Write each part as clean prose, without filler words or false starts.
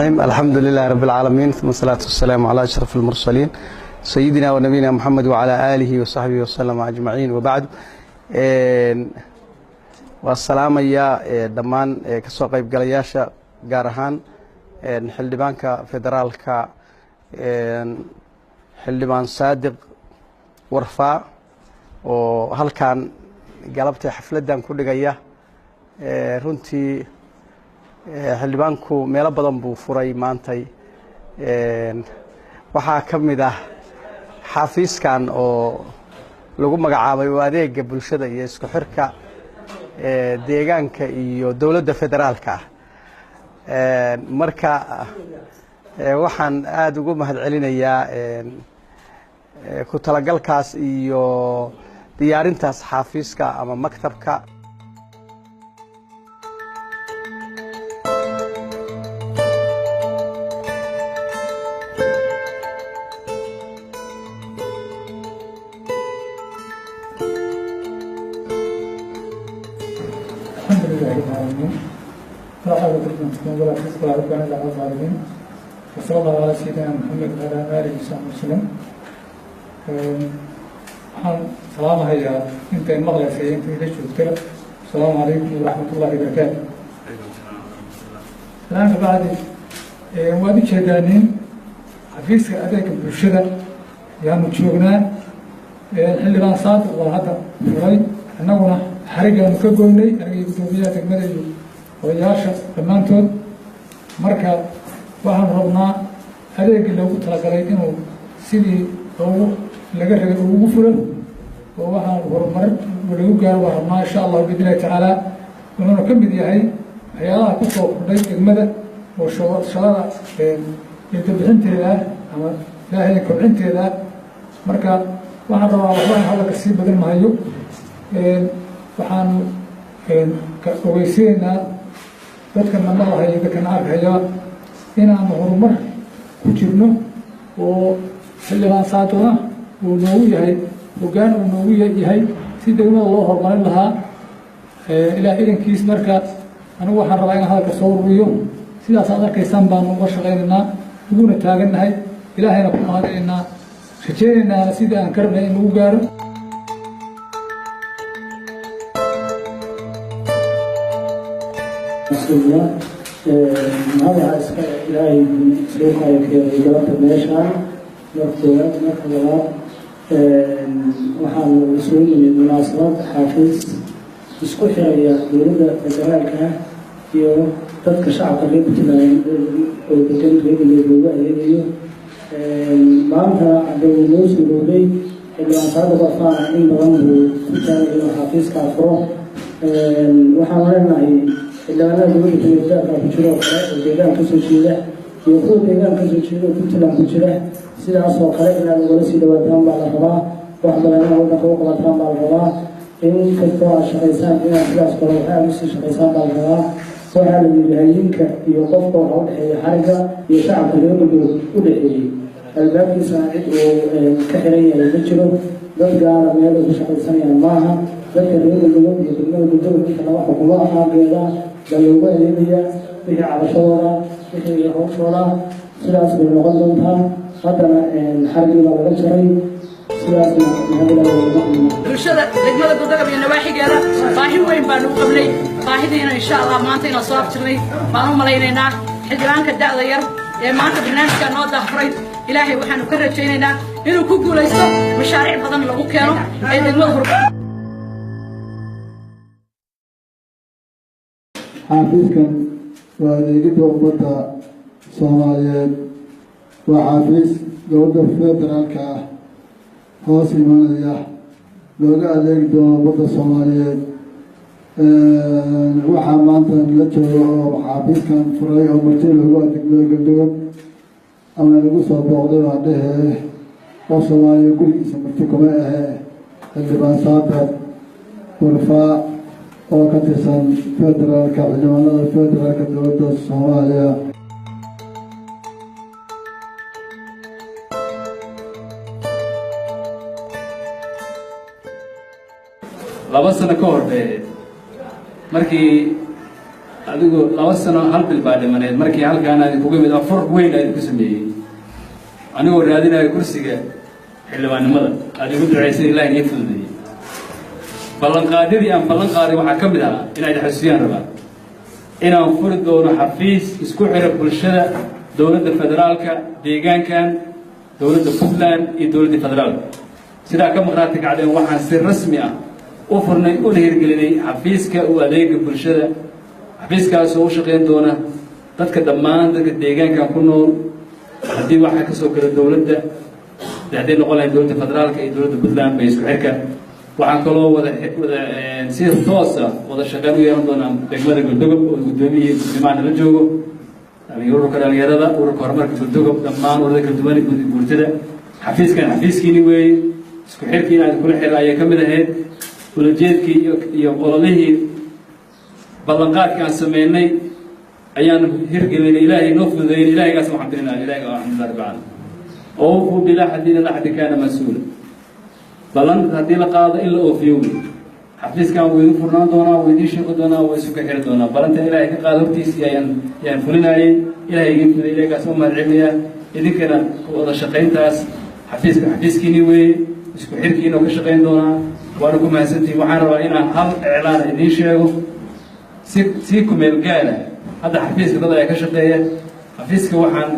الرحيم. الحمد لله رب العالمين، ثم الصلاة والسلام على أشرف المرسلين سيدنا ونبينا محمد وعلى آله وصحبه وسلم أجمعين. وبعد والسلام يا دمان كسوق قلياشة جارهان حلبانك فدرالك حلبان صادق ورفاع وهل كان قلبت حفلة كل جاية runtii xildhibaanku meelo badan buu furay maantay waxaa ka mid ah xafiiskan oo lagu magacaabay adeega bulshada iyo isku xirka deegaanka iyo dawladda federaalka marka waxaan aad ugu mahadcelinayaa ku talagalkaas iyo diyaarintaas xafiiska ama maktabka. الحمد لله رب العالمين ولا حول ولا قوة إلا بالله وصلى الله على سيدنا محمد وعلى آله وصحبه وسلم. سلام هيا أنت المغلى سيدنا أنت ليش قلت السلام عليكم ورحمة الله وبركاته. الآن بعد وادي شهدانين حفيز أداك بالشدة يا متشوقنا اللي بان صادق وهذا فري أننا حرقة مكبوني أنا يقولون تكمل وياشة فمانتون مركب وهم ربنا هذيك اللي قلت لك إنه سيدي أو لقى وقفله وهم ورمر ولقى ورمنا إن شاء الله بإذن الله تعالى ونحن كم بدي هي الله كتب بدي تكمل وشوارع يتبعين تلا أما لا هي كبعين تلا مركب وهم ربنا هذا كسي بدل ما هيو waxaan ogeysiinaynaa dadka nabadahay dadkan arkaya inaan horumar ku jirno oo xildhibaan saadona uu noogu yahay hoggaan uu noogu yahay si degmada loo horumarin lahaa ilaa idankiis. marka anigu waxaan rabaa inaan hadalka soo ururiyo sidaas aad arkaysaan baanu uga shaqaynaynaa uguna taagannahay ilaahayna ku mahadinaynaa rajaynaynaa sidii aan ka rabnay in lagu gaaro. مسؤولية هذا إلهي سوقا في جواب المشان مرتبط مرتبط وحال مسؤول من مناسبات حافز مسكوح يا دولة فدرالك يو تذكر شعب قريب تلاين وبكن قريب اللي جوا هي معناتها عند الناس يقولي اللي أصعد بطلع عين بغمر كان إنه حافز كافرو وحاولنا إلا أنا أقول لك إن الدافع بشراء الديلان كسوشيله يقول الديلان كسوشيله كنت لهم بشراء سيد عصر خلقنا نقول سيد وادام بعد الغباء وعملنا نقول نقول وادام بعد الغباء إن كتبوا شخصان إن أخلاص قروحها مسي شخصان بعد الغباء وحال من الهينك يقفوا حول حركة يشعب اليوم كل حي الباب يساعد وكحرية يبشروا ضد على مياله بشخصان يعني معها ذلك اليوم اليوم يقولون الدكتور في حلوة حكومة قيادة دلوقتي هي به على شورى به يهون شورى سلاس بالمقدمها حتى الحرب ما بلشري سلاس من هذا الرشدة لجمال الدكتور من النواحي جالا فاهم وين بانو قبلي فاهدينا إن شاء الله ما أنتنا صار تري ما هم ملاينا حجران كدا غير ما أنت برنامج كان واضح فريد إلهي وحنا كرر شيءنا إنه كوكو ليس مشاريع بدن لو كانوا المغرب xafiiskan waa adeegida ummadda Soomaaliyeed waa xafiis dowladda federaalka ah hoos imanaya looga adeegi doono ummadda Soomaaliyeed. waxaa maanta la joogo oo xafiiskan furay oo marti lagu adeegay gabdhood ama lagu soo booqday waa dhehe oo Soomaaliya gurigiisa marti kuma ahee xildhibaan saadaq warfaa oo ka tirsan federaalka xildhibaanada federaalka dowladda Soomaaliya. laba sano ka hor markii adigu 2 sano hal bil baa dhimaneed markii halkaan aan kuga mid afar weyn ay ku sameeyay anigoo raadinayo kursiga xildhibaannimada adigu duceysay ilaahay inay fududeeyay ballanqaadidii aan ballan qaaday waxaa ka mid ah inay xasuusiyaan rabaa inaan furi doono xafiis isku xira bulshada dowladda federaalka deegaankan dowladda Puntland iyo dowladda federaalka sidaa ka maqnaatay kacdeen waxaan si rasmi ah u furnay u hirgelinay xafiiska u adeega bulshada xafiiskaas oo u shaqeyn doona dadka dhammaan dadka deegaankan ku nool haddii waxa ka soo gala dowladda hadday noqon lahayd dowladda federaalka iyo dowladda Puntland bay isku xirka waxaan kaloo wada si toos ah wada shaqeyn u yeelan doonaa degmada Galdogob oo guddoomiye guddimaha la joogo ururka dhalinyarada ururka horumarka Galdogob dhammaan ururada kala duwan ee bulshada xafiiskan xafiiskiini weeye isku xirkii aan kula xiray ayaa ka mid ahayd ulajeedkii iyo qoladihii ballanqaadkii aan sameynay ayaan hirgelinay ilaahay noo fududeeyay ilaahaygaas waxaan dirinayaa ilaahay alxamdulilah rabbil caalamiin oo bilaa xadiina la xadi kaana mas-uula ballan haddii la qaado in la oofiyo xafiiskan wuu idin furnaan doonaa wuu idin sheegi doonaa wuu isu ka xiri doonaa ballanta ilaahay ka qaado hortiisii ayaan fulinayay ilaahay igin fuday ilaahaygaas u mahadcelinayaa idinkana wada shaqayntaas xafiiskiini weeye isku xirkiina oo ka shaqayn doonaa waana ku mahadsantihiin waxaan rabaa inaan hal iclaan idiin sheego si kumeel gaala hadda xafiiska dad ayaa ka shaqeeya xafiiska waxaan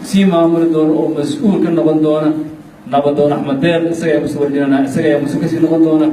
sii maamuli doona oo mas-uul ka noqon doona nabadoon Axmed Deer isaga ayaa mas'uul ka sii noqon doona